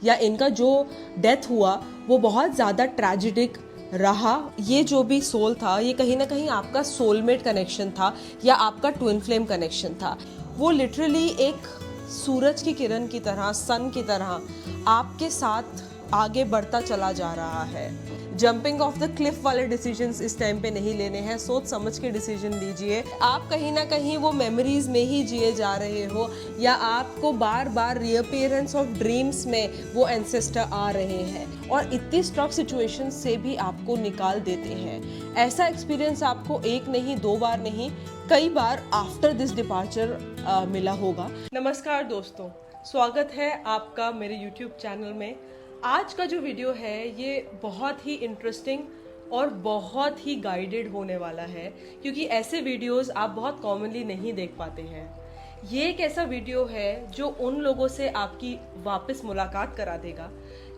या इनका जो डेथ हुआ वो बहुत ज़्यादा ट्रेजिडिक रहा। ये जो भी सोल था ये कहीं ना कहीं आपका सोलमेट कनेक्शन था या आपका ट्विन फ्लेम कनेक्शन था। वो लिटरली एक सूरज की किरण की तरह, सन की तरह आपके साथ आगे बढ़ता चला जा रहा है। जंपिंग ऑफ द क्लिफ वाले डिसीजंस इस टाइम पे नहीं लेने हैं, सोच समझ के डिसीजन लीजिए। आप कहीं ना कहीं वो मेमोरीज में ही जिए जा रहे हो या आपको बार बार रीअपीयरेंस ऑफ ड्रीम्स में वो एंसेस्टर आ रहे हैं और इतनी स्ट्रॉन्ग सिचुएशन से भी आपको निकाल देते हैं। ऐसा एक्सपीरियंस आपको एक नहीं, दो बार नहीं, कई बार आफ्टर दिस डिपार्चर मिला होगा। नमस्कार दोस्तों, स्वागत है आपका मेरे YouTube चैनल में। आज का जो वीडियो है ये बहुत ही इंटरेस्टिंग और बहुत ही गाइडेड होने वाला है, क्योंकि ऐसे वीडियोस आप बहुत कॉमनली नहीं देख पाते हैं। ये एक ऐसा वीडियो है जो उन लोगों से आपकी वापस मुलाकात करा देगा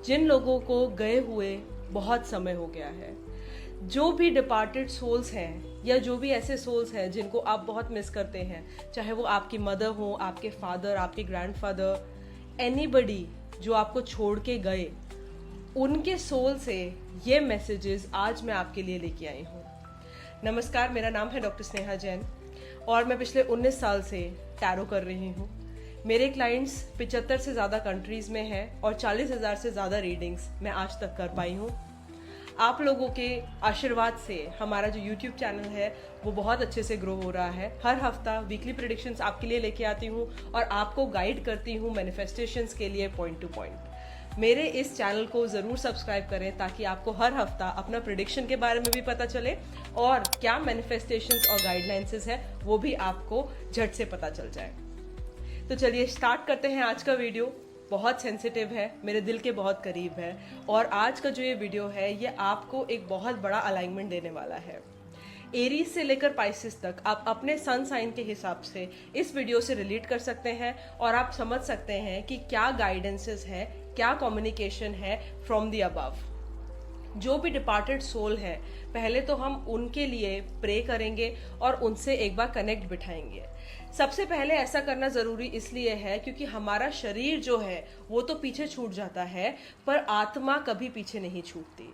जिन लोगों को गए हुए बहुत समय हो गया है। जो भी डिपार्टेड सोल्स हैं या जो भी ऐसे सोल्स हैं जिनको आप बहुत मिस करते हैं, चाहे वो आपकी मदर हो, आपके फादर, आपके ग्रैंडफादर, एनीबडी जो आपको छोड़ के गए, उनके सोल से ये मैसेजेस आज मैं आपके लिए लेके आई हूँ। नमस्कार, मेरा नाम है डॉक्टर स्नेहा जैन और मैं पिछले 19 साल से टैरो कर रही हूँ। मेरे क्लाइंट्स 75 से ज़्यादा कंट्रीज़ में हैं और 40,000 से ज़्यादा रीडिंग्स मैं आज तक कर पाई हूँ। आप लोगों के आशीर्वाद से हमारा जो YouTube चैनल है वो बहुत अच्छे से ग्रो हो रहा है। हर हफ्ता वीकली प्रेडिक्शंस आपके लिए लेके आती हूँ और आपको गाइड करती हूँ मैनिफेस्टेशंस के लिए पॉइंट टू पॉइंट। मेरे इस चैनल को ज़रूर सब्सक्राइब करें ताकि आपको हर हफ्ता अपना प्रेडिक्शन के बारे में भी पता चले और क्या मैनिफेस्टेशंस और गाइडलाइंसेस है वो भी आपको झट से पता चल जाए। तो चलिए स्टार्ट करते हैं आज का वीडियो। बहुत सेंसिटिव है, मेरे दिल के बहुत करीब है और आज का जो ये वीडियो है ये आपको एक बहुत बड़ा अलाइनमेंट देने वाला है। एरीज से लेकर पाइसेस तक आप अपने सन साइन के हिसाब से इस वीडियो से रिलेट कर सकते हैं और आप समझ सकते हैं कि क्या गाइडेंसेस है, क्या कम्युनिकेशन है फ्रॉम द अबव। जो भी डिपार्टेड सोल है, पहले तो हम उनके लिए प्रे करेंगे और उनसे एक बार कनेक्ट बिठाएंगे। सबसे पहले ऐसा करना जरूरी इसलिए है क्योंकि हमारा शरीर जो है वो तो पीछे छूट जाता है पर आत्मा कभी पीछे नहीं छूटती।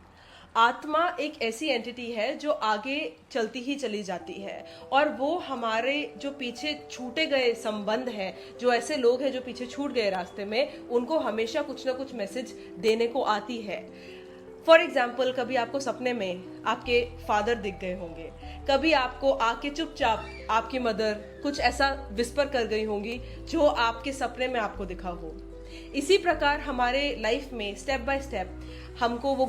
आत्मा एक ऐसी एंटिटी है जो आगे चलती ही चली जाती है और वो हमारे जो पीछे छूटे गए संबंध हैं, जो ऐसे लोग हैं जो पीछे छूट गए रास्ते में, उनको हमेशा कुछ ना कुछ मैसेज देने को आती है। फॉर एग्जाम्पल, कभी आपको सपने में आपके फादर दिख गए होंगे, कभी आपको आके चुपचाप आपकी मदर कुछ ऐसा विस्पर कर गई होंगी जो आपके सपने में आपको दिखा हो। इसी प्रकार हमारे लाइफ में स्टेप बाय स्टेप हमको वो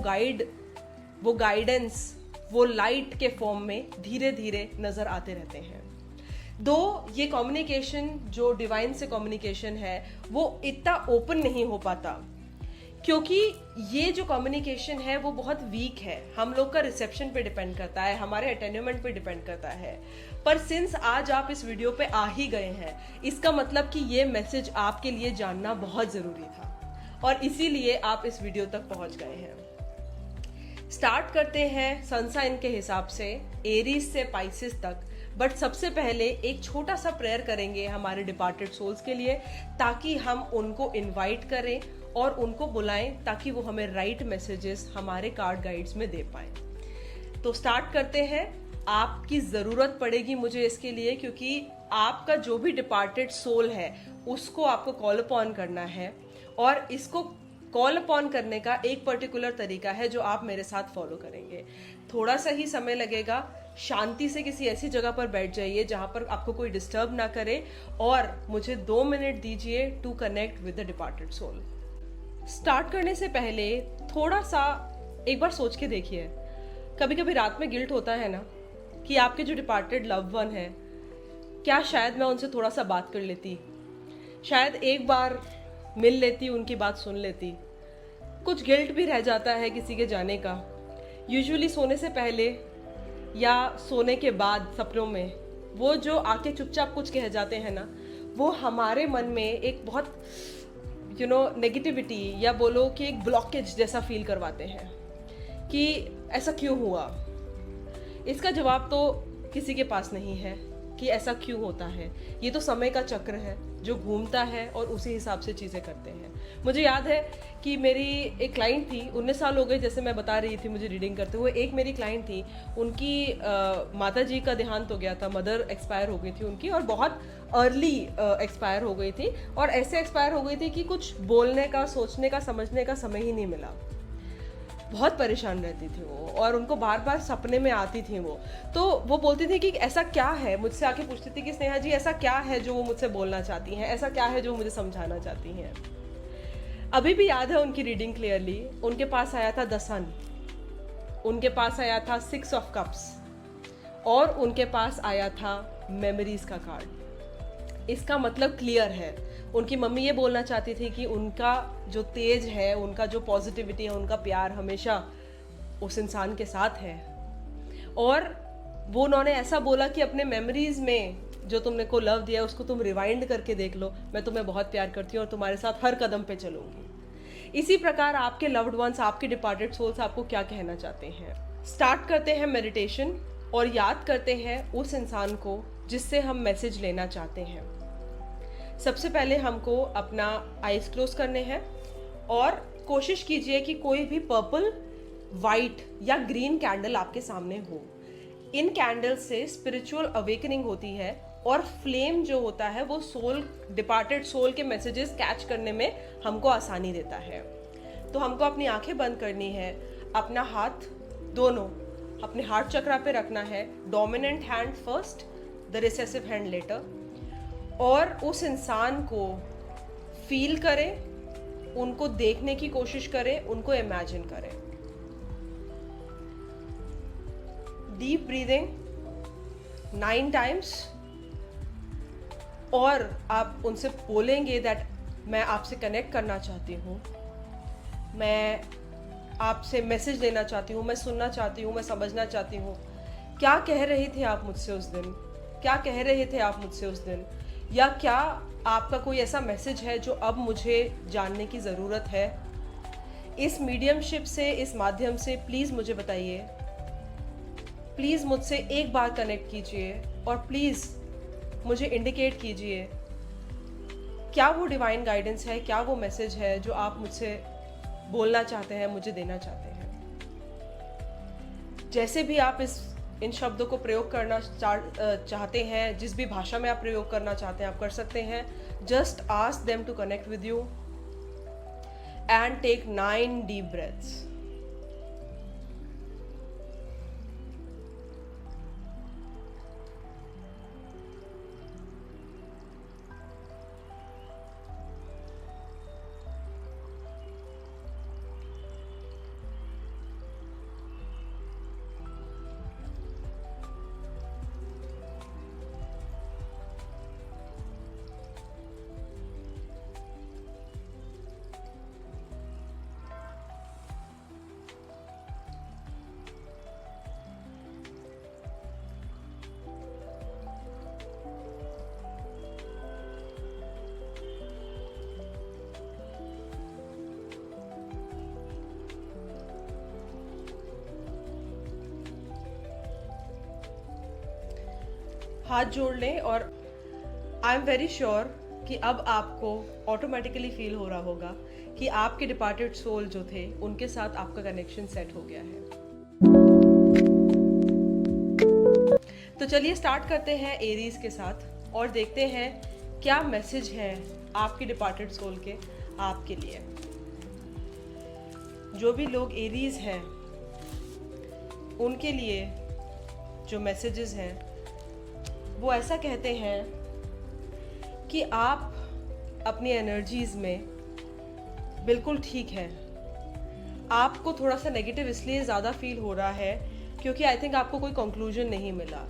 गाइडेंस, वो लाइट के फॉर्म में धीरे धीरे नजर आते रहते हैं। दो ये कम्युनिकेशन जो डिवाइन से कम्युनिकेशन है वो इतना ओपन नहीं हो पाता क्योंकि ये जो कम्युनिकेशन है वो बहुत वीक है। हम लोग का रिसेप्शन पे डिपेंड करता है, हमारे अटेन्यूमेंट पे डिपेंड करता है। पर सिंस आज आप इस वीडियो पे आ ही गए हैं, इसका मतलब कि ये मैसेज आपके लिए जानना बहुत जरूरी था और इसीलिए आप इस वीडियो तक पहुंच गए हैं। स्टार्ट करते हैं सन साइन के हिसाब से एरीज से पाइसेस तक। बट सबसे पहले एक छोटा सा प्रेयर करेंगे हमारे डिपार्टेड सोल्स के लिए ताकि हम उनको इनवाइट करें और उनको बुलाएं ताकि वो हमें राइट मैसेजेस हमारे कार्ड गाइड्स में दे पाएं। तो स्टार्ट करते हैं। आपकी ज़रूरत पड़ेगी मुझे इसके लिए क्योंकि आपका जो भी डिपार्टेड सोल है उसको आपको कॉल अपॉन करना है और इसको कॉल अपॉन करने का एक पर्टिकुलर तरीका है जो आप मेरे साथ फॉलो करेंगे। थोड़ा सा ही समय लगेगा। शांति से किसी ऐसी जगह पर बैठ जाइए जहां पर आपको कोई डिस्टर्ब ना करे और मुझे 2 मिनट दीजिए to connect with the departed soul. Start करने से पहले थोड़ा सा एक बार सोच के देखिए, कभी कभी रात में गिल्ट होता है ना कि आपके जो डिपार्टेड लव्ड वन है, क्या शायद मैं उनसे थोड़ा सा बात कर लेती, शायद एक बार मिल लेती, उनकी बात सुन लेती। कुछ गिल्ट भी रह जाता है किसी के जाने का। यूजुअली सोने से पहले या सोने के बाद सपनों में वो जो आके चुपचाप कुछ कह जाते हैं ना, वो हमारे मन में एक बहुत नेगेटिविटी या बोलो कि एक ब्लॉकेज जैसा फील करवाते हैं कि ऐसा क्यों हुआ। इसका जवाब तो किसी के पास नहीं है कि ऐसा क्यों होता है। ये तो समय का चक्र है। जो घूमता है और उसी हिसाब से चीज़ें करते हैं। मुझे याद है कि मेरी एक क्लाइंट थी, 19 साल हो गए जैसे मैं बता रही थी मुझे रीडिंग करते हुए। एक मेरी क्लाइंट थी, उनकी माता जी का देहांत हो गया था, मदर एक्सपायर हो गई थी उनकी, और बहुत अर्ली एक्सपायर हो गई थी, और ऐसे एक्सपायर हो गई थी कि कुछ बोलने का, सोचने का, समझने का समय ही नहीं मिला। बहुत परेशान रहती थी वो, और उनको बार बार सपने में आती थी वो। तो वो बोलती थी कि ऐसा क्या है, मुझसे आके पूछती थी कि स्नेहा जी ऐसा क्या है जो वो मुझसे बोलना चाहती हैं, ऐसा क्या है जो वो मुझे समझाना चाहती हैं। अभी भी याद है उनकी रीडिंग क्लियरली। उनके पास आया था द सन, उनके पास आया था 6 ऑफ कप्स, और उनके पास आया था मेमोरीज का कार्ड। इसका मतलब क्लियर है, उनकी मम्मी ये बोलना चाहती थी कि उनका जो तेज है, उनका जो पॉजिटिविटी है, उनका प्यार हमेशा उस इंसान के साथ है। और वो उन्होंने ऐसा बोला कि अपने मेमोरीज में जो तुमने को लव दिया उसको तुम रिवाइंड करके देख लो, मैं तुम्हें बहुत प्यार करती हूँ और तुम्हारे साथ हर कदम पे चलूंगी। इसी प्रकार आपके लव्ड वंस, आपके डिपार्टेड सोल्स आपको क्या कहना चाहते हैं। स्टार्ट करते हैं मेडिटेशन और याद करते हैं उस इंसान को जिससे हम मैसेज लेना चाहते हैं। सबसे पहले हमको अपना आईज क्लोज करने हैं और कोशिश कीजिए कि कोई भी पर्पल, वाइट या ग्रीन कैंडल आपके सामने हो। इन कैंडल से स्पिरिचुअल अवेकनिंग होती है और फ्लेम जो होता है वो सोल, डिपार्टेड सोल के मैसेजेस कैच करने में हमको आसानी देता है। तो हमको अपनी आंखें बंद करनी है, अपना हाथ दोनों अपने हार्ट चक्रा पे रखना है, dominant hand first, the recessive hand later, और उस इंसान को फील करें, उनको देखने की कोशिश करें, उनको इमेजिन करें। डीप ब्रीदिंग 9 टाइम्स, और आप उनसे बोलेंगे दैट मैं आपसे कनेक्ट करना चाहती हूँ, मैं आपसे मैसेज लेना चाहती हूँ, मैं सुनना चाहती हूँ, मैं समझना चाहती हूँ। क्या कह रहे थे आप मुझसे उस दिन, क्या कह रहे थे आप मुझसे उस दिन, या क्या आपका कोई ऐसा मैसेज है जो अब मुझे जानने की ज़रूरत है। इस मीडियमशिप से, इस माध्यम से प्लीज़ मुझे बताइए, प्लीज़ मुझसे एक बार कनेक्ट कीजिए और प्लीज़ मुझे इंडिकेट कीजिए क्या वो डिवाइन गाइडेंस है, क्या वो मैसेज है जो आप मुझसे बोलना चाहते हैं, मुझे देना चाहते हैं। जैसे भी आप इन शब्दों को प्रयोग करना चाहते हैं, जिस भी भाषा में आप प्रयोग करना चाहते हैं आप कर सकते हैं। Just ask them to connect with you and take 9 deep breaths. हाथ जोड़ लें और आई एम वेरी श्योर कि अब आपको ऑटोमेटिकली फील हो रहा होगा कि आपके डिपार्टेड सोल जो थे उनके साथ आपका कनेक्शन सेट हो गया है। तो चलिए स्टार्ट करते हैं एरीज के साथ और देखते हैं क्या मैसेज है आपके डिपार्टेड सोल के आपके लिए। जो भी लोग एरीज हैं उनके लिए जो मैसेजेस हैं वो ऐसा कहते हैं कि आप अपनी एनर्जीज में बिल्कुल ठीक हैं। आपको थोड़ा सा नेगेटिव इसलिए ज़्यादा फील हो रहा है क्योंकि आई थिंक आपको कोई कंक्लूजन नहीं मिला,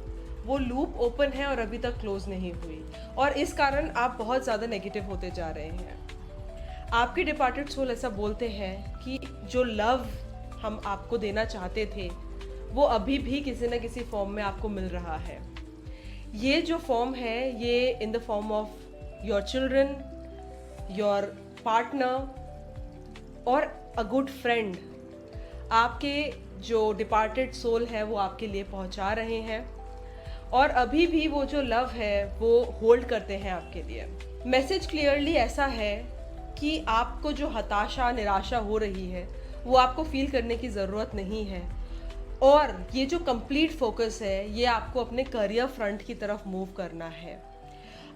वो लूप ओपन है और अभी तक क्लोज नहीं हुई, और इस कारण आप बहुत ज़्यादा नेगेटिव होते जा रहे हैं। आपके डिपार्टेड सोल ऐसा बोलते हैं कि जो लव हम आपको देना चाहते थे वो अभी भी किसी न किसी फॉर्म में आपको मिल रहा है। ये जो फॉर्म है ये in the form of your children, your partner और अ गुड फ्रेंड। आपके जो डिपार्टेड सोल है वो आपके लिए पहुंचा रहे हैं और अभी भी वो जो लव है वो होल्ड करते हैं आपके लिए। मैसेज क्लियरली ऐसा है कि आपको जो हताशा निराशा हो रही है वो आपको फील करने की ज़रूरत नहीं है, और ये जो कंप्लीट फोकस है ये आपको अपने करियर फ्रंट की तरफ मूव करना है।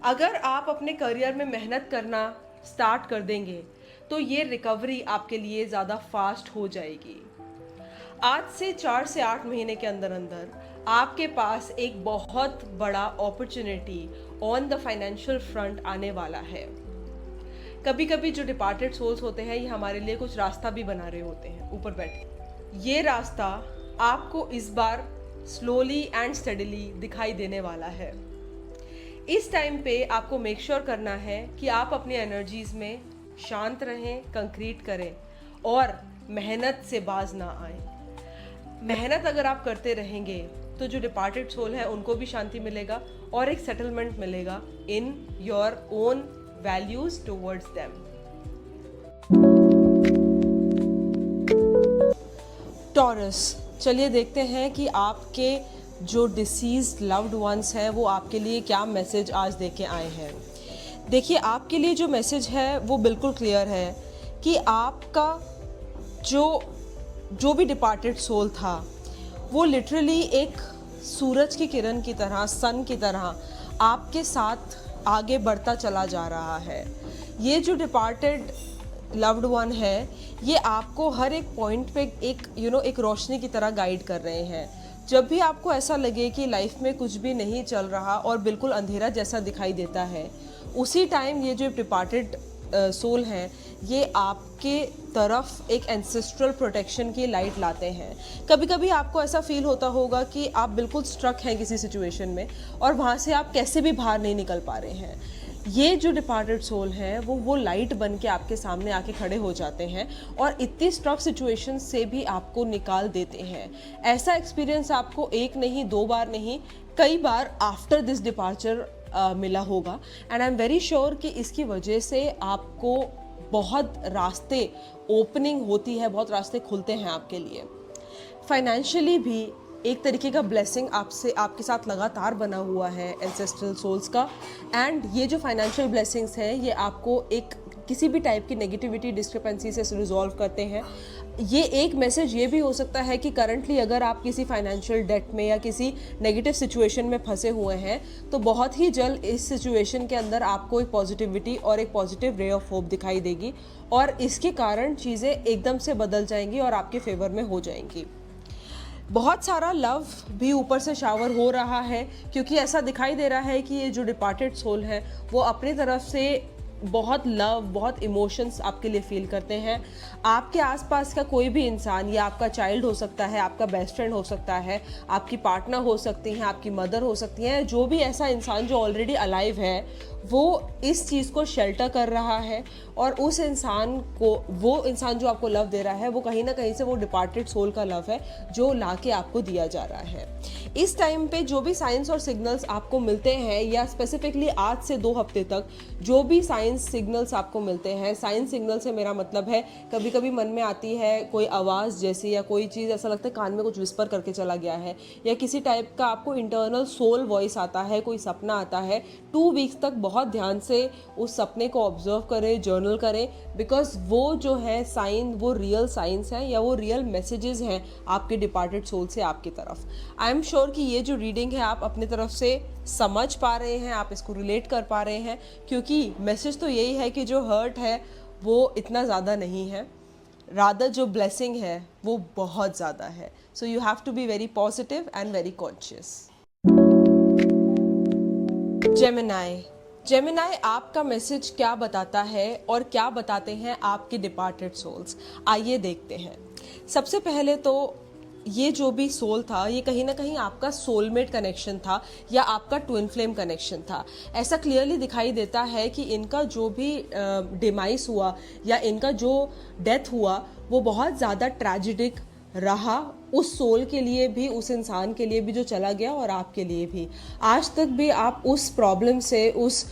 अगर आप अपने करियर में मेहनत करना स्टार्ट कर देंगे तो ये रिकवरी आपके लिए ज़्यादा फास्ट हो जाएगी। आज से 4 से 8 महीने के अंदर अंदर आपके पास एक बहुत बड़ा opportunity on the financial front आने वाला है। कभी कभी जो डिपार्टेड सोल्स होते हैं ये हमारे लिए कुछ रास्ता भी बना रहे होते हैं ऊपर बैठे। ये रास्ता आपको इस बार स्लोली एंड स्टडीली दिखाई देने वाला है। इस टाइम पे आपको मेक श्योर करना है कि आप अपनी एनर्जीज में शांत रहें, कंक्रीट करें और मेहनत से बाज ना आए। मेहनत अगर आप करते रहेंगे तो जो डिपार्टेड सोल है उनको भी शांति मिलेगा और एक सेटलमेंट मिलेगा in your own values towards them. Taurus, चलिए देखते हैं कि आपके जो डिसीज्ड लव्ड वंस हैं वो आपके लिए क्या मैसेज आज दे के आए हैं। देखिए, आपके लिए जो मैसेज है वो बिल्कुल क्लियर है कि आपका जो भी डिपार्टेड सोल था वो लिटरली एक सूरज की किरण की तरह, सन की तरह आपके साथ आगे बढ़ता चला जा रहा है। ये जो डिपार्टेड लव्ड वन है ये आपको हर एक पॉइंट पे एक रोशनी की तरह गाइड कर रहे हैं। जब भी आपको ऐसा लगे कि लाइफ में कुछ भी नहीं चल रहा और बिल्कुल अंधेरा जैसा दिखाई देता है, उसी टाइम ये जो डिपार्टेड सोल हैं ये आपके तरफ एक एंसेस्ट्रल प्रोटेक्शन की लाइट लाते हैं। कभी कभी आपको ऐसा फील होता होगा कि आप बिल्कुल स्ट्रक हैं किसी सिचुएशन में और वहाँ से आप कैसे भी बाहर नहीं निकल पा रहे हैं। ये जो डिपार्टेड सोल हैं वो लाइट बन के आपके सामने आके खड़े हो जाते हैं और इतनी स्ट्रक सिचुएशन से भी आपको निकाल देते हैं। ऐसा एक्सपीरियंस आपको एक नहीं, 2 बार नहीं, कई बार आफ्टर दिस डिपार्चर मिला होगा। And I am very sure कि इसकी वजह से आपको बहुत रास्ते ओपनिंग होती है, बहुत रास्ते खुलते हैं आपके लिए। फाइनेंशियली भी एक तरीके का ब्लेसिंग आपके साथ लगातार बना हुआ है एंसेस्ट्रल सोल्स का। एंड ये जो फाइनेंशियल ब्लेसिंग्स हैं ये आपको एक किसी भी टाइप की नेगेटिविटी, डिस्क्रिपेंसी से रिजॉल्व करते हैं। ये एक मैसेज ये भी हो सकता है कि करंटली अगर आप किसी फाइनेंशियल डेट में या किसी नेगेटिव सिचुएशन में फंसे हुए हैं तो बहुत ही जल्द इस सिचुएशन के अंदर आपको एक पॉजिटिविटी और एक पॉजिटिव रे ऑफ होप दिखाई देगी और इसके कारण चीज़ें एकदम से बदल जाएंगी और आपके फेवर में हो जाएंगी। बहुत सारा लव भी ऊपर से शावर हो रहा है क्योंकि ऐसा दिखाई दे रहा है कि ये जो डिपार्टेड सोल है वो अपनी तरफ से बहुत लव, बहुत इमोशंस आपके लिए फील करते हैं। आपके आसपास का कोई भी इंसान, या आपका चाइल्ड हो सकता है, आपका बेस्ट फ्रेंड हो सकता है, आपकी पार्टनर हो सकती हैं, आपकी मदर हो सकती हैं, जो भी ऐसा इंसान जो ऑलरेडी अलाइव है वो इस चीज़ को शेल्टर कर रहा है और उस इंसान को, वो इंसान जो आपको लव दे रहा है वो कहीं ना कहीं से वो डिपार्टेड सोल का लव है जो ला के आपको दिया जा रहा है। इस टाइम पे जो भी साइंस और सिग्नल्स आपको मिलते हैं, या स्पेसिफिकली आज से 2 हफ्ते तक जो भी साइंस सिग्नल्स आपको मिलते हैं, साइंस सिग्नल से मेरा मतलब है कभी कभी मन में आती है कोई आवाज़ जैसी, या कोई चीज़ ऐसा लगता है कान में कुछ विस्पर करके चला गया है, या किसी टाइप का आपको इंटरनल सोल वॉइस आता है, कोई सपना आता है। 2 वीक्स तक बहुत ध्यान से उस सपने को ऑब्जर्व करें, जर्नल करें, बिकॉज वो जो है साइन, वो रियल साइंस हैं या वो रियल मैसेजेस हैं आपके डिपार्टेड सोल से आपकी तरफ। आई एम श्योर कि ये जो रीडिंग है आप अपनी तरफ से समझ पा रहे हैं, आप इसको रिलेट कर पा रहे हैं, क्योंकि मैसेज तो यही है कि जो हर्ट है वो इतना ज़्यादा नहीं है, रादर जो ब्लेसिंग है वो बहुत ज़्यादा है। So you have to be very positive and very conscious. Gemini, आपका मैसेज क्या बताता है और क्या बताते हैं आपके डिपार्टेड सोल्स, आइए देखते हैं। सबसे पहले तो ये जो भी सोल था ये कहीं ना कहीं आपका सोलमेट कनेक्शन था या आपका ट्विन फ्लेम कनेक्शन था। ऐसा क्लियरली दिखाई देता है कि इनका जो भी डिमाइस हुआ या इनका जो डेथ हुआ वो बहुत ज़्यादा ट्रेजिडिक रहा, उस सोल के लिए भी, उस इंसान के लिए भी जो चला गया और आपके लिए भी। आज तक भी आप उस प्रॉब्लम से, उस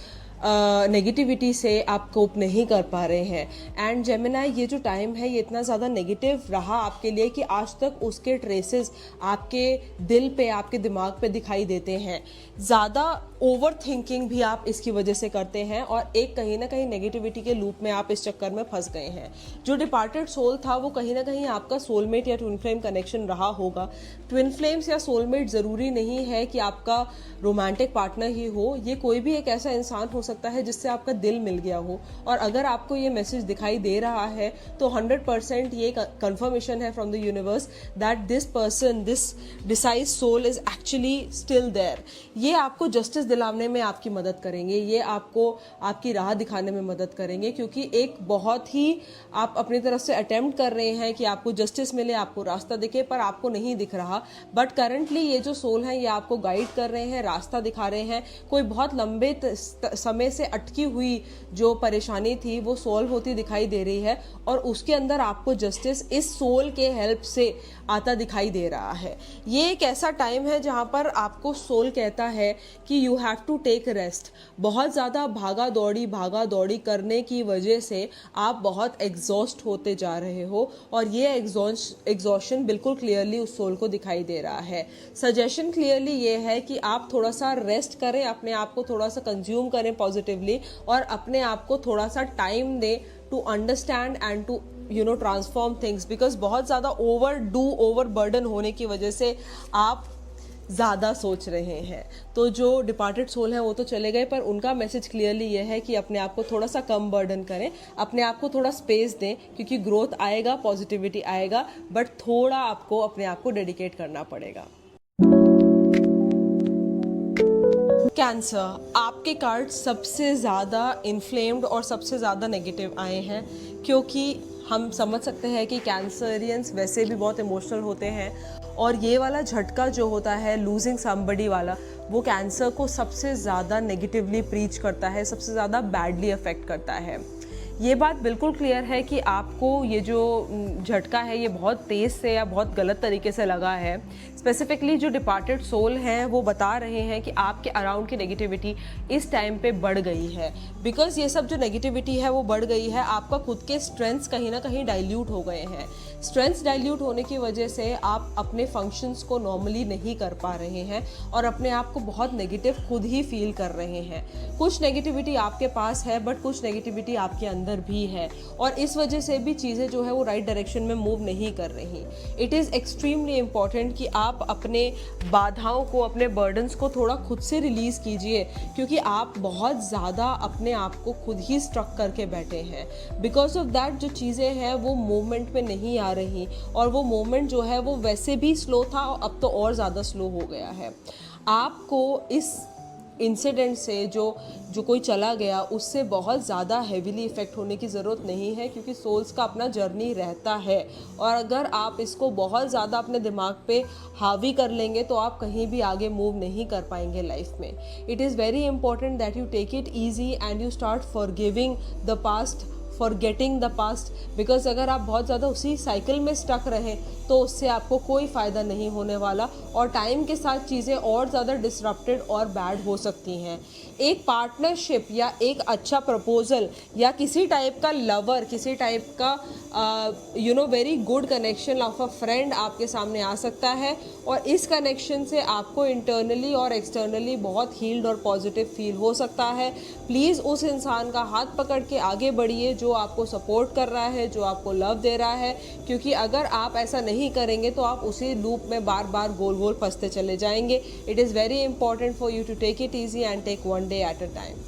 नेगेटिविटी से आप कोप नहीं कर पा रहे हैं। एंड जेमिनाई, ये जो टाइम है ये इतना ज़्यादा नेगेटिव रहा आपके लिए कि आज तक उसके ट्रेसेस आपके दिल पे, आपके दिमाग पे दिखाई देते हैं। ज़्यादा ओवर थिंकिंग भी आप इसकी वजह से करते हैं और एक कहीं ना कहीं नेगेटिविटी के लूप में आप इस चक्कर में फंस गए हैं। जो डिपार्टेड सोल था वो कहीं ना कहीं आपका सोलमेट या ट्विन फ्लेम कनेक्शन रहा होगा। ट्विन फ्लेम्स या सोलमेट ज़रूरी नहीं है कि आपका रोमांटिक पार्टनर ही हो, ये कोई भी एक ऐसा इंसान हो सकता है जिससे आपका दिल मिल गया हो। और अगर आपको ये मैसेज दिखाई दे रहा है तो 100% ये कंफर्मेशन है from the universe that this person, this deceased soul is actually still there. ये आपको जस्टिस दिलाने में आपकी मदद करेंगे, ये आपको आपकी राह दिखाने में मदद करेंगे, क्योंकि एक बहुत ही आप अपनी तरफ से अटेम्प्ट कर रहे हैं कि आपको जस्टिस मिले, आपको रास्ता दिखे, पर आपको नहीं दिख रहा। बट करंटली ये जो सोल है ये आपको गाइड कर रहे हैं, रास्ता दिखा रहे हैं। कोई बहुत लंबे समय से अटकी हुई जो परेशानी थी वो सॉल्व होती दिखाई दे रही है और उसके अंदर आपको जस्टिस इस सोल के हेल्प से आता दिखाई दे रहा है। ये एक ऐसा टाइम है जहां पर आपको सोल कहता है कि you have to take rest. बहुत ज़्यादा भागा दौड़ी करने की वजह से आप बहुत एग्जॉस्ट होते जा रहे हो और ये एग्जॉशन बिल्कुल क्लियरली उस सोल को दिखाई दे रहा है। सजेशन क्लियरली ये है कि आप थोड़ा सा रेस्ट करें, अपने आप को थोड़ा सा कंज्यूम करें पॉजिटिवली और अपने आप को थोड़ा सा टाइम दें to understand and to transform things. Because बहुत ज़्यादा ओवर बर्डन होने की वजह से आप ज़्यादा सोच रहे हैं। तो जो डिपार्टेड सोल हैं वो तो चले गए, पर उनका मैसेज क्लियरली ये है कि अपने आप को थोड़ा सा कम बर्डन करें, अपने आप को थोड़ा स्पेस दें, क्योंकि ग्रोथ आएगा, पॉजिटिविटी आएगा, बट थोड़ा आपको अपने आप को डेडिकेट करना पड़ेगा। कैंसर, आपके कार्ड सबसे ज़्यादा इन्फ्लेम्ड और सबसे ज़्यादा नेगेटिव आए हैं, क्योंकि हम समझ सकते हैं कि कैंसरियंस वैसे भी बहुत इमोशनल होते हैं और ये वाला झटका जो होता है लूजिंग समबडी वाला, वो कैंसर को सबसे ज़्यादा नेगेटिवली प्रीच करता है, सबसे ज़्यादा बैडली अफेक्ट करता है। ये बात बिल्कुल क्लियर है कि आपको ये जो झटका है ये बहुत तेज़ से या बहुत गलत तरीके से लगा है। स्पेसिफिकली जो डिपार्टेड सोल हैं वो बता रहे हैं कि आपके अराउंड की नेगेटिविटी इस टाइम पे बढ़ गई है। बिकॉज ये सब जो नेगेटिविटी है वो बढ़ गई है, आपका खुद के स्ट्रेंथ्स कहीं ना कहीं डाइल्यूट हो गए हैं। स्ट्रेंथ्स डाइल्यूट होने की वजह से आप अपने फंक्शंस को नॉर्मली नहीं कर पा रहे हैं और अपने आप को बहुत नेगेटिव खुद ही फील कर रहे हैं। कुछ नेगेटिविटी आपके पास है बट कुछ नेगेटिविटी आपके अंदर भी है और इस वजह से भी चीज़ें जो है वो राइट डायरेक्शन में मूव नहीं कर रही। इट इज़ एक्सट्रीमली इम्पॉर्टेंट कि आप अपने बाधाओं को, अपने बर्डन्स को थोड़ा खुद से रिलीज़ कीजिए, क्योंकि आप बहुत ज़्यादा अपने आप को खुद ही स्ट्रक करके बैठे हैं। बिकॉज ऑफ दैट जो चीज़ें हैं वो मूवमेंट में नहीं आ रही और वो मूवमेंट जो है वो वैसे भी स्लो था और अब तो और ज़्यादा स्लो हो गया है। आपको इस इंसिडेंट से जो कोई चला गया उससे बहुत ज़्यादा हेवीली इफ़ेक्ट होने की ज़रूरत नहीं है, क्योंकि सोल्स का अपना जर्नी रहता है और अगर आप इसको बहुत ज़्यादा अपने दिमाग पे हावी कर लेंगे तो आप कहीं भी आगे मूव नहीं कर पाएंगे लाइफ में। It is very important that you take it easy and you start forgiving the past, forgetting the past. Because अगर आप बहुत ज़्यादा उसी साइकिल में स्टक रहें तो उससे आपको कोई फ़ायदा नहीं होने वाला और टाइम के साथ चीज़ें और ज़्यादा डिसरप्टेड और बैड हो सकती हैं। एक पार्टनरशिप या एक अच्छा प्रपोजल या किसी टाइप का लवर, किसी टाइप का very good connection of a friend आपके सामने आ सकता है और इस कनेक्शन से आपको इंटरनली और एक्सटर्नली बहुत हील्ड और पॉजिटिव फील हो सकता है। प्लीज़ उस इंसान का हाथ पकड़ के आगे बढ़िए जो आपको सपोर्ट कर रहा है, जो आपको लव दे रहा है, क्योंकि अगर आप ऐसा नहीं करेंगे तो आप उसी लूप में बार बार गोल गोल फंसते चले जाएंगे। It is very important for you to take it easy and take one day at a time.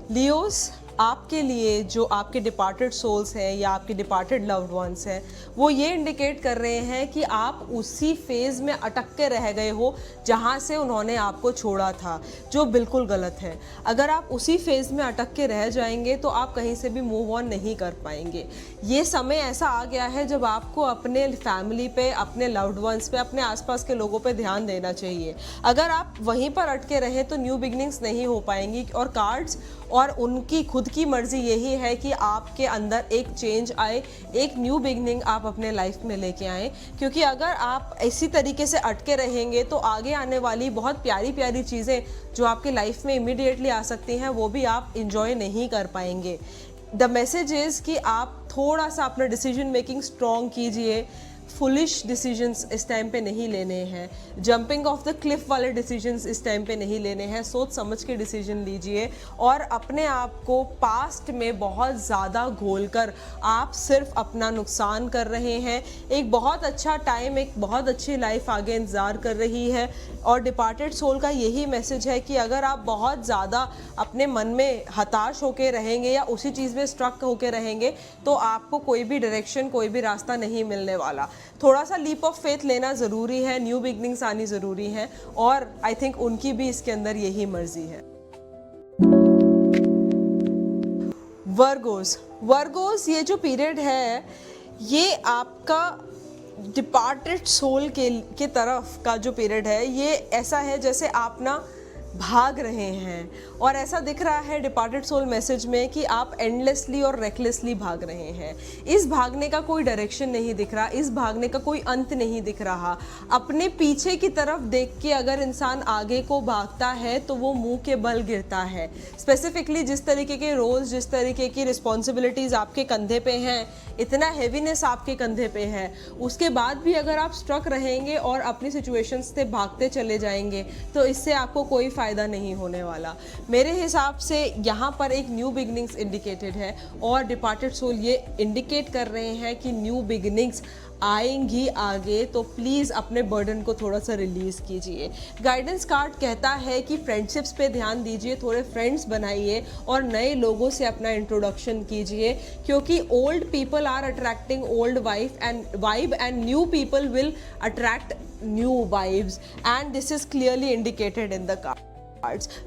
Leos, आपके लिए जो आपके डिपार्टेड सोल्स हैं या आपके डिपार्टेड लव्ड वंस हैं वो ये इंडिकेट कर रहे हैं कि आप उसी फेज़ में अटक के रह गए हो जहाँ से उन्होंने आपको छोड़ा था, जो बिल्कुल गलत है। अगर आप उसी फेज़ में अटक के रह जाएंगे तो आप कहीं से भी मूव ऑन नहीं कर पाएंगे। ये समय ऐसा आ गया है जब आपको अपने फैमिली पे, अपने लव्ड वंस पे, अपने आसपास के लोगों पे ध्यान देना चाहिए। अगर आप वहीं पर अटके रहे तो न्यू बिगनिंग्स नहीं हो पाएंगी और कार्ड्स और उनकी खुद की मर्जी यही है कि आपके अंदर एक चेंज आए, एक न्यू बिगनिंग आप अपने लाइफ में लेके आएँ। क्योंकि अगर आप इसी तरीके से अटके रहेंगे तो आगे आने वाली बहुत प्यारी प्यारी चीज़ें जो आपके लाइफ में इमीडिएटली आ सकती हैं वो भी आप इंजॉय नहीं कर पाएंगे। द मैसेज इज़ कि आप थोड़ा सा अपना डिसीजन मेकिंग स्ट्रॉन्ग कीजिए, फुलिश डिसीजंस इस टाइम पे नहीं लेने हैं, जंपिंग ऑफ द क्लिफ वाले डिसीजंस इस टाइम पे नहीं लेने हैं। सोच समझ के डिसीजन लीजिए और अपने आप को पास्ट में बहुत ज़्यादा घोलकर आप सिर्फ अपना नुकसान कर रहे हैं। एक बहुत अच्छा टाइम, एक बहुत अच्छी लाइफ आगे इंतज़ार कर रही है। और डिपार्टेड सोल का यही मैसेज है कि अगर आप बहुत ज़्यादा अपने मन में हताश होकर रहेंगे या उसी चीज़ में स्ट्रक होकर रहेंगे तो आपको कोई भी डायरेक्शन, कोई भी रास्ता नहीं मिलने वाला। थोड़ा सा लीप ऑफ फेथ लेना ज़रूरी है, न्यू बिगनिंग्स आनी ज़रूरी है और आई थिंक उनकी भी इसके अंदर यही मर्जी है। वर्गोस ये जो पीरियड है ये आपका डिपार्टेड सोल के तरफ का जो पीरियड है, ये ऐसा है जैसे आप ना भाग रहे हैं और ऐसा दिख रहा है डिपार्टेड सोल मैसेज में कि आप एंडलेसली और रेकलेसली भाग रहे हैं। इस भागने का कोई डायरेक्शन नहीं दिख रहा, इस भागने का कोई अंत नहीं दिख रहा। अपने पीछे की तरफ देख के अगर इंसान आगे को भागता है तो वो मुंह के बल गिरता है। स्पेसिफिकली जिस तरीके के रोल्स, जिस तरीके की रिस्पॉन्सिबिलिटीज़ आपके कंधे पे हैं, इतना हैवीनेस आपके कंधे पे है, उसके बाद भी अगर आप स्ट्रक रहेंगे और अपनी सिचुएशंस से भागते चले जाएंगे तो इससे आपको कोई फ़ायदा नहीं होने वाला। मेरे हिसाब से यहाँ पर एक न्यू बिगनिंग्स इंडिकेटेड है और डिपार्टेड सोल ये इंडिकेट कर रहे हैं कि न्यू बिगनिंग्स आएंगी आगे, तो प्लीज़ अपने बर्डन को थोड़ा सा रिलीज़ कीजिए। गाइडेंस कार्ड कहता है कि फ्रेंडशिप्स पे ध्यान दीजिए, थोड़े फ्रेंड्स बनाइए और नए लोगों से अपना इंट्रोडक्शन कीजिए, क्योंकि old people are attracting old vibe and new people will attract new vibes and this is clearly indicated in the card.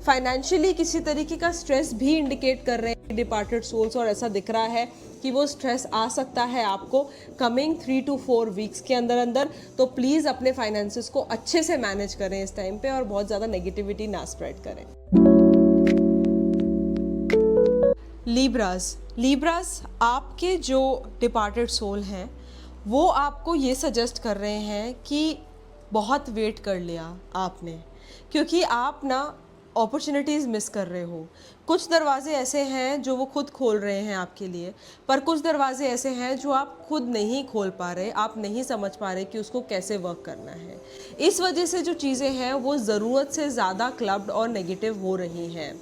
Financially किसी तरीके का स्ट्रेस भी इंडिकेट कर रहे हैं डिपार्टेड सोल्स और ऐसा दिख रहा है कि वो स्ट्रेस आ सकता है आपको कमिंग 3 to 4 वीक्स के अंदर। तो प्लीज़ अपने फाइनेंसेस को अच्छे से मैनेज करें इस टाइम पे और बहुत ज़्यादा नेगेटिविटी ना स्प्रेड करें। लीब्रास आपके जो डिपार्टेड सोल हैं वो आपको ये सजेस्ट कर रहे हैं कि बहुत वेट कर लिया आपने, क्योंकि आप ना अपॉर्चुनिटीज़ मिस कर रहे हो। कुछ दरवाजे ऐसे हैं जो वो खुद खोल रहे हैं आपके लिए, पर कुछ दरवाजे ऐसे हैं जो आप खुद नहीं खोल पा रहे, आप नहीं समझ पा रहे कि उसको कैसे वर्क करना है। इस वजह से जो चीज़ें हैं वो ज़रूरत से ज़्यादा क्लब्ड और नेगेटिव हो रही हैं।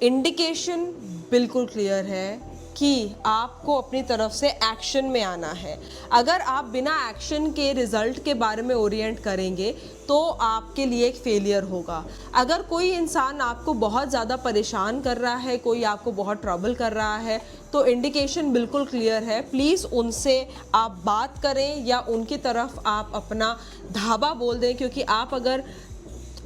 इंडिकेशन बिल्कुल क्लियर है कि आपको अपनी तरफ से एक्शन में आना है। अगर आप बिना एक्शन के रिज़ल्ट के बारे में ओरिएंट करेंगे तो आपके लिए एक फेलियर होगा। अगर कोई इंसान आपको बहुत ज़्यादा परेशान कर रहा है, कोई आपको बहुत ट्रबल कर रहा है, तो इंडिकेशन बिल्कुल क्लियर है, प्लीज़ उनसे आप बात करें या उनकी तरफ आप अपना धावा बोल दें, क्योंकि आप अगर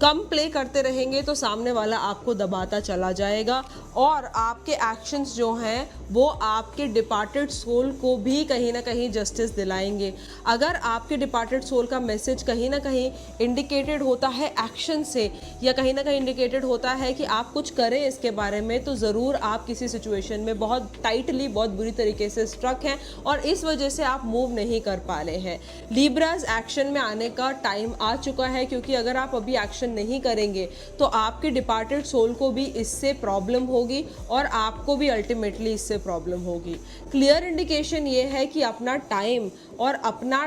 कम प्ले करते रहेंगे तो सामने वाला आपको दबाता चला जाएगा और आपके एक्शंस जो हैं वो आपके डिपार्टेड सोल को भी कहीं ना कहीं जस्टिस दिलाएंगे। अगर आपके डिपार्टेड सोल का मैसेज कहीं ना कहीं इंडिकेटेड होता है एक्शन से या कहीं ना कहीं इंडिकेटेड होता है कि आप कुछ करें इसके बारे में, तो ज़रूर आप किसी सिचुएशन में बहुत टाइटली, बहुत बुरी तरीके से स्ट्रक हैं और इस वजह से आप मूव नहीं कर पा रहे हैं। लीब्रास एक्शन में आने का टाइम आ चुका है, क्योंकि अगर आप अभी एक्शन नहीं करेंगे तो आपके डिपार्टेड सोल को भी इससे प्रॉब्लम होगी और आपको भी अल्टीमेटली इससे प्रॉब्लम होगी। क्लियर इंडिकेशन ये है कि अपना टाइम और अपना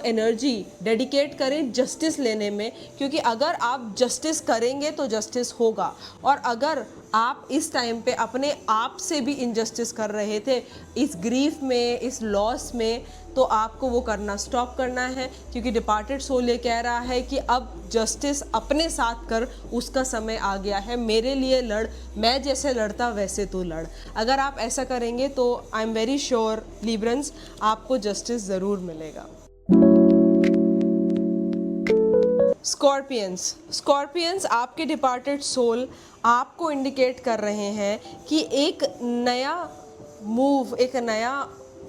एनर्जी डेडिकेट करें जस्टिस लेने में, क्योंकि अगर आप जस्टिस करेंगे तो जस्टिस होगा। और अगर आप इस टाइम पे अपने आप से भी इनजस्टिस कर रहे थे इस ग्रीफ में, इस लॉस में, तो आपको वो करना स्टॉप करना है, क्योंकि डिपार्टेड सोल ये कह रहा है कि अब जस्टिस अपने साथ कर, उसका समय आ गया है, मेरे लिए लड़, मैं जैसे लड़ता वैसे तू लड़। अगर आप ऐसा करेंगे तो आई एम वेरी श्योर लीब्रंस आपको जस्टिस ज़रूर मिलेगा। स्कॉर्पियंस आपके डिपार्टेड सोल आपको इंडिकेट कर रहे हैं कि एक नया मूव, एक नया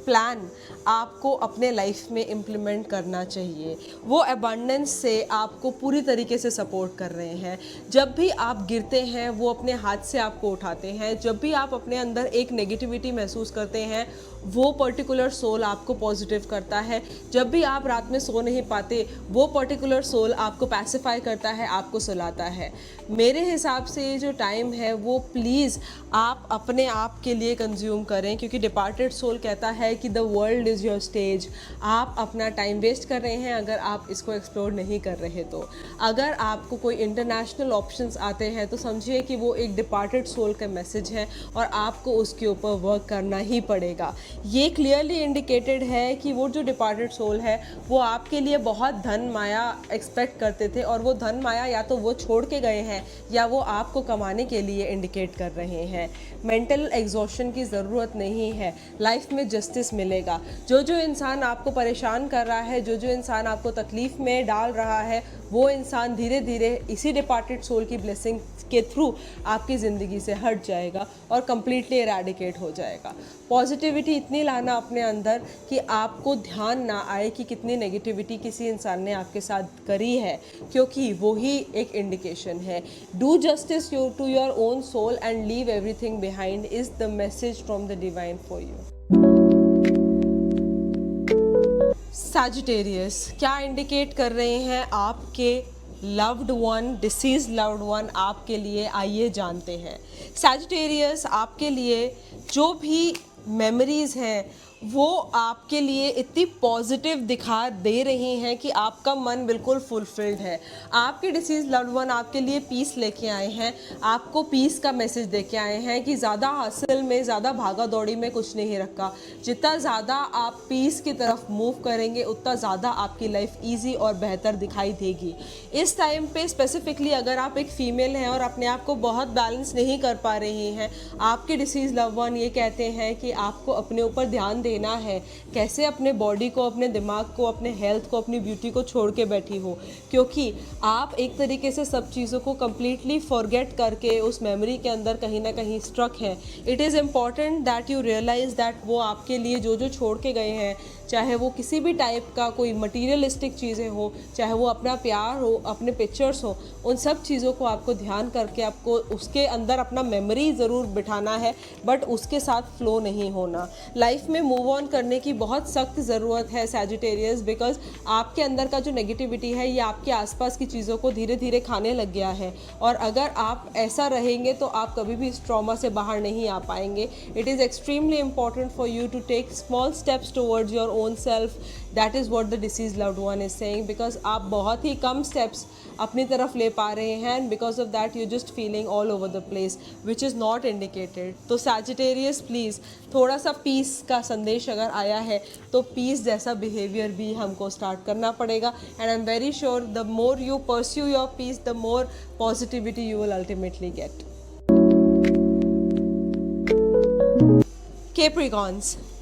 प्लान आपको अपने लाइफ में इम्प्लीमेंट करना चाहिए। वो अबंडेंस से आपको पूरी तरीके से सपोर्ट कर रहे हैं। जब भी आप गिरते हैं वो अपने हाथ से आपको उठाते हैं। जब भी आप अपने अंदर एक नेगेटिविटी महसूस करते हैं वो पर्टिकुलर सोल आपको पॉजिटिव करता है। जब भी आप रात में सो नहीं पाते वो पर्टिकुलर सोल आपको पैसिफाई करता है, आपको सुलाता है। मेरे हिसाब से ये जो टाइम है वो प्लीज़ आप अपने आप के लिए कंज्यूम करें, क्योंकि डिपार्टेड सोल कहता है है कि the world is your stage. आप अपना टाइम वेस्ट कर रहे हैं अगर आप इसको एक्सप्लोर नहीं कर रहे तो। अगर आपको कोई इंटरनेशनल ऑप्शंस आते हैं तो समझिए कि वो एक डिपार्टेड सोल का मैसेज है और आपको उसके ऊपर वर्क करना ही पड़ेगा। ये क्लियरली इंडिकेटेड है कि वो जो डिपार्टेड सोल है वो आपके लिए बहुत धन माया एक्सपेक्ट करते थे और वो धन माया या तो वो छोड़ के गए हैं या वो आपको कमाने के लिए इंडिकेट कर रहे हैं। मेंटल एग्जॉशन की ज़रूरत नहीं है, लाइफ में जस्टिस मिलेगा। जो जो इंसान आपको परेशान कर रहा है, जो जो इंसान आपको तकलीफ़ में डाल रहा है, वो इंसान धीरे धीरे इसी डिपार्टेड सोल की ब्लेसिंग के थ्रू आपकी ज़िंदगी से हट जाएगा और कम्प्लीटली इरेडिकेट हो जाएगा। पॉजिटिविटी इतनी लाना अपने अंदर कि आपको ध्यान ना आए कि कितनी नेगेटिविटी किसी इंसान ने आपके साथ करी है, क्योंकि वो ही एक इंडिकेशन है। Do justice to your own soul and leave everything behind is the message from the divine for you. Sagittarius क्या इंडिकेट कर रहे हैं आपके loved one, deceased loved one आपके लिए, आइए जानते हैं। सैजिटेरियस आपके लिए जो भी मेमोरीज हैं वो आपके लिए इतनी पॉजिटिव दिखा दे रही हैं कि आपका मन बिल्कुल फुलफिल्ड है। आपके डिसीज लव्ड वन आपके लिए पीस लेके आए हैं, आपको पीस का मैसेज दे के आए हैं कि ज़्यादा हासिल में, ज़्यादा भागा दौड़ी में कुछ नहीं रखा। जितना ज़्यादा आप पीस की तरफ मूव करेंगे उतना ज़्यादा आपकी लाइफ ईजी और बेहतर दिखाई देगी। इस टाइम पे स्पेसिफिकली अगर आप एक फ़ीमेल हैं और अपने आप को बहुत बैलेंस नहीं कर पा रही हैं, आपके डिसीज लव्ड वन ये कहते हैं कि आपको अपने ऊपर ध्यान देना है, कैसे अपने बॉडी को, अपने दिमाग को, अपने हेल्थ को, अपनी ब्यूटी को छोड़ के बैठी हो, क्योंकि आप एक तरीके से सब चीज़ों को कम्प्लीटली फॉरगेट करके उस मेमोरी के अंदर कहीं ना कहीं स्ट्रक है। It is important that you realise that वो आपके लिए जो जो छोड़ के गए हैं, चाहे वो किसी भी टाइप का कोई मटीरियलिस्टिक चीज़ें हो, चाहे वो अपना प्यार हो, अपने पिक्चर्स हो, उन सब चीज़ों को आपको ध्यान करके आपको उसके अंदर अपना मेमोरी ज़रूर बिठाना है, बट उसके साथ फ्लो नहीं होना। लाइफ में मूव ऑन करने की बहुत सख्त ज़रूरत है सैजिटेरियस, बिकॉज आपके अंदर का जो नेगेटिविटी है ये आपके आसपास की चीज़ों को धीरे धीरे खाने लग गया है, और अगर आप ऐसा रहेंगे तो आप कभी भी इस ट्रॉमा से बाहर नहीं आ पाएंगे। It is extremely important for you to take small steps towards your own self. That is what the deceased loved one is saying, because आप बहुत ही कम स्टेप्स अपनी तरफ ले पा रहे हैं, and because of that you just feeling all over the place which is not indicated. तो Sagittarius please थोड़ा सा पीस का संदेश अगर आया है तो पीस जैसा बिहेवियर भी हमको स्टार्ट करना पड़ेगा, and I am very sure the more you pursue your peace the more positivity you will ultimately get.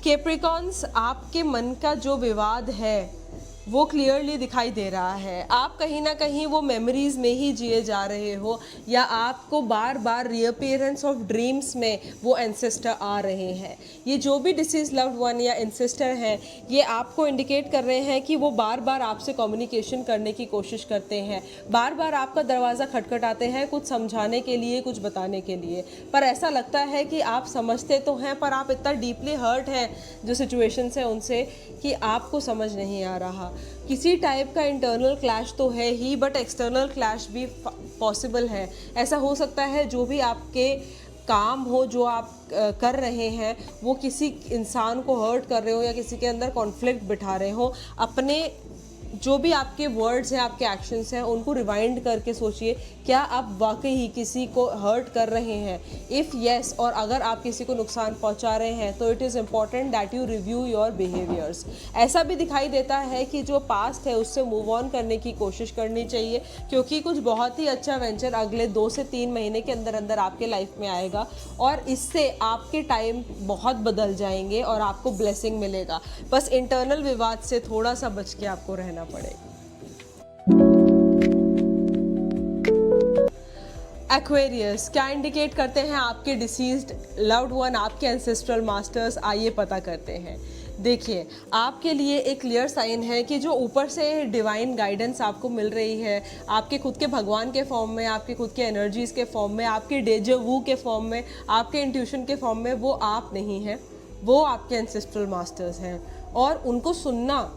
Capricorns आपके मन का जो विवाद है वो क्लियरली दिखाई दे रहा है। आप कहीं ना कहीं वो मेमोरीज में ही जिए जा रहे हो, या आपको बार बार रीअपीयरेंस ऑफ ड्रीम्स में वो एंसेस्टर आ रहे हैं। ये जो भी डिसीज लव्ड वन या एंसेस्टर हैं, ये आपको इंडिकेट कर रहे हैं कि वो बार बार आपसे कम्युनिकेशन करने की कोशिश करते हैं, बार बार आपका दरवाज़ा खटखटाते हैं कुछ समझाने के लिए, कुछ बताने के लिए, पर ऐसा लगता है कि आप समझते तो हैं पर आप इतना डीपली हर्ट हैं जो सिचुएशंस है उनसे कि आपको समझ नहीं आ रहा। किसी टाइप का इंटरनल क्लैश तो है ही, बट एक्सटर्नल क्लैश भी पॉसिबल है। ऐसा हो सकता है जो भी आपके काम हो, जो आप कर रहे हैं, वो किसी इंसान को हर्ट कर रहे हो या किसी के अंदर कॉन्फ्लिक्ट बिठा रहे हो। अपने जो भी आपके वर्ड्स हैं, आपके एक्शंस हैं, उनको रिवाइंड करके सोचिए, क्या आप वाकई ही किसी को हर्ट कर रहे हैं? इफ़ येस, और अगर आप किसी को नुकसान पहुंचा रहे हैं, तो it is important that you review your behaviours. ऐसा भी दिखाई देता है कि जो पास्ट है उससे मूव ऑन करने की कोशिश करनी चाहिए, क्योंकि कुछ बहुत ही अच्छा वेंचर अगले 2 से 3 महीने के अंदर अंदर आपके लाइफ में आएगा, और इससे आपके टाइम बहुत बदल जाएंगे और आपको ब्लेसिंग मिलेगा। बस इंटरनल विवाद से थोड़ा सा बच के आपको रहना पड़ेगा। एक्वेरियस क्या इंडिकेट करते हैं आपके डिसीज्ड लव्ड वन, आपके एंसेस्ट्रल मास्टर्स? आइए पता करते हैं। देखिए, आपके लिए एक क्लियर साइन है कि जो ऊपर से डिवाइन गाइडेंस आपको मिल रही है, आपके खुद के भगवान के फॉर्म में, आपके खुद के एनर्जीज़ के फॉर्म में, आपके डेजा वू के फॉर्म में, आपके इंट्यूशन के फॉर्म में, वो आप नहीं हैं, वो आपके एंसेस्ट्रल मास्टर्स हैं। और उनको सुनना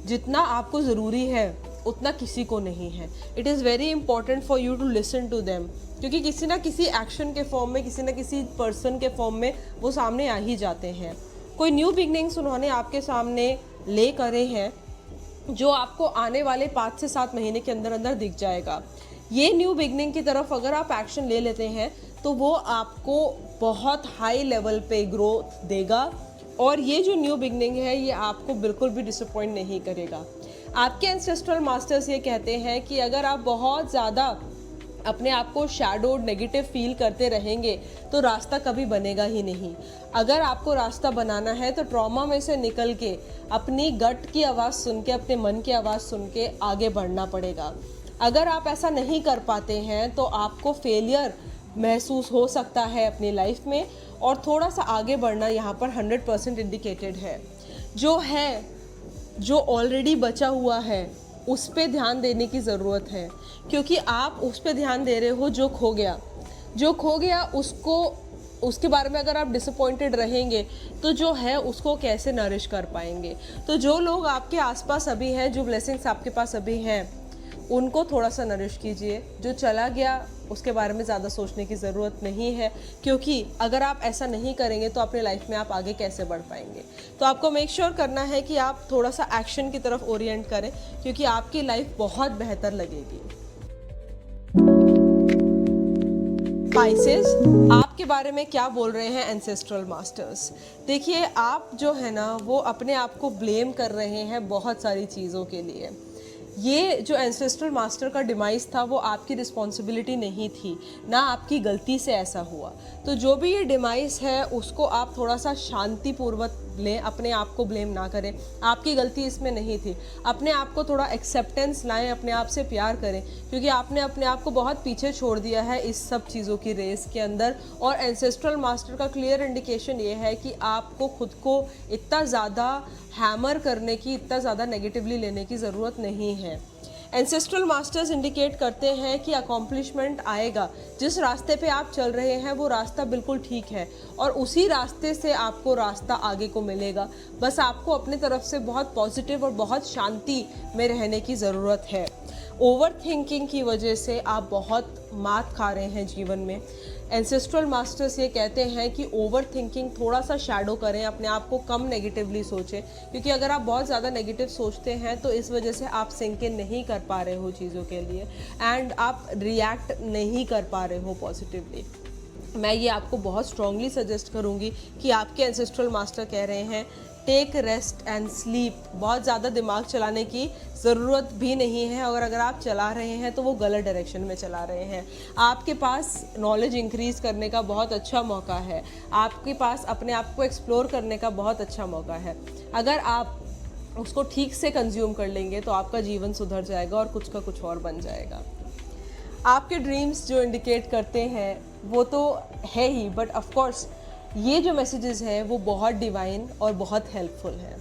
जितना आपको ज़रूरी है उतना किसी को नहीं है। It is very important for you to listen to them, क्योंकि किसी ना किसी एक्शन के फॉर्म में, किसी ना किसी पर्सन के फॉर्म में वो सामने आ ही जाते हैं। कोई न्यू बिगनिंग्स उन्होंने आपके सामने ले करे हैं जो आपको आने वाले 5 से 7 महीने के अंदर अंदर दिख जाएगा। ये न्यू बिगनिंग की तरफ अगर आप एक्शन ले लेते हैं तो वो आपको बहुत हाई लेवल पे ग्रोथ देगा और ये जो न्यू बिगनिंग है ये आपको बिल्कुल भी डिसअपॉइंट नहीं करेगा। आपके एंसेस्ट्रल मास्टर्स ये कहते हैं कि अगर आप बहुत ज़्यादा अपने आप को शैडोड नेगेटिव फील करते रहेंगे तो रास्ता कभी बनेगा ही नहीं। अगर आपको रास्ता बनाना है तो ट्रॉमा में से निकल के अपनी गट की आवाज़ सुन के, अपने मन की आवाज़ सुन के आगे बढ़ना पड़ेगा। अगर आप ऐसा नहीं कर पाते हैं तो आपको फेलियर महसूस हो सकता है अपनी लाइफ में और थोड़ा सा आगे बढ़ना यहाँ पर 100% इंडिकेटेड है। जो ऑलरेडी बचा हुआ है उस पे ध्यान देने की ज़रूरत है, क्योंकि आप उस पे ध्यान दे रहे हो जो खो गया उसके बारे में अगर आप डिसअपॉइंटेड रहेंगे तो जो है उसको कैसे नरिश कर पाएंगे। तो जो लोग आपके आसपास अभी हैं, जो ब्लेसिंग्स आपके पास अभी हैं, उनको थोड़ा सा नरिश कीजिए। जो चला गया उसके बारे में ज़्यादा सोचने की ज़रूरत नहीं है, क्योंकि अगर आप ऐसा नहीं करेंगे तो अपने लाइफ में आप आगे कैसे बढ़ पाएंगे। तो आपको मेक श्योर करना है कि आप थोड़ा सा एक्शन की तरफ ओरिएंट करें, क्योंकि आपकी लाइफ बहुत बेहतर लगेगी। पाइसेस, आपके बारे में क्या बोल रहे हैं एंसेस्ट्रल मास्टर्स? देखिए, आप जो है ना वो अपने आप को ब्लेम कर रहे हैं बहुत सारी चीज़ों के लिए। ये जो एंसेस्ट्रल मास्टर का डिमाइस था वो आपकी रिस्पॉन्सिबिलिटी नहीं थी, ना आपकी गलती से ऐसा हुआ। तो जो भी ये डिमाइस है उसको आप थोड़ा सा शांतिपूर्वक लें, अपने आप को ब्लेम ना करें। आपकी गलती इसमें नहीं थी। अपने आप को थोड़ा एक्सेप्टेंस लाएं, अपने आप से प्यार करें, क्योंकि आपने अपने आप को बहुत पीछे छोड़ दिया है इस सब चीज़ों की रेस के अंदर। और एंसेस्ट्रल मास्टर का क्लियर इंडिकेशन ये है कि आपको खुद को इतना ज़्यादा हैमर करने की, इतना ज़्यादा नेगेटिवली लेने की ज़रूरत नहीं है। एंसेस्ट्रल मास्टर्स इंडिकेट करते हैं कि अकॉम्प्लिशमेंट आएगा। जिस रास्ते पे आप चल रहे हैं वो रास्ता बिल्कुल ठीक है और उसी रास्ते से आपको रास्ता आगे को मिलेगा। बस आपको अपने तरफ से बहुत पॉजिटिव और बहुत शांति में रहने की ज़रूरत है। ओवर थिंकिंग की वजह से आप बहुत मात खा रहे हैं जीवन में। एंसेस्ट्रल मास्टर्स ये कहते हैं कि ओवर थिंकिंग थोड़ा सा शैडो करें, अपने आप को कम नेगेटिवली सोचें, क्योंकि अगर आप बहुत ज़्यादा नेगेटिव सोचते हैं तो इस वजह से आप सिंक इन नहीं कर पा रहे हो चीज़ों के लिए एंड आप रिएक्ट नहीं कर पा रहे हो पॉजिटिवली। मैं ये आपको बहुत स्ट्रांगली सजेस्ट करूँगी कि आपके एंसेस्ट्रल मास्टर कह रहे हैं टेक रेस्ट एंड स्लीप। बहुत ज़्यादा दिमाग चलाने की ज़रूरत भी नहीं है, और अगर आप चला रहे हैं तो वो गलत डायरेक्शन में चला रहे हैं। आपके पास नॉलेज इंक्रीज़ करने का बहुत अच्छा मौका है, आपके पास अपने आप को एक्सप्लोर करने का बहुत अच्छा मौका है। अगर आप उसको ठीक से कंज्यूम कर लेंगे तो आपका जीवन सुधर जाएगा और कुछ का कुछ और बन जाएगा। आपके ड्रीम्स जो इंडिकेट करते हैं वो तो है ही, बट ऑफ कोर्स ये जो मैसेजेस हैं वो बहुत डिवाइन और बहुत हेल्पफुल हैं।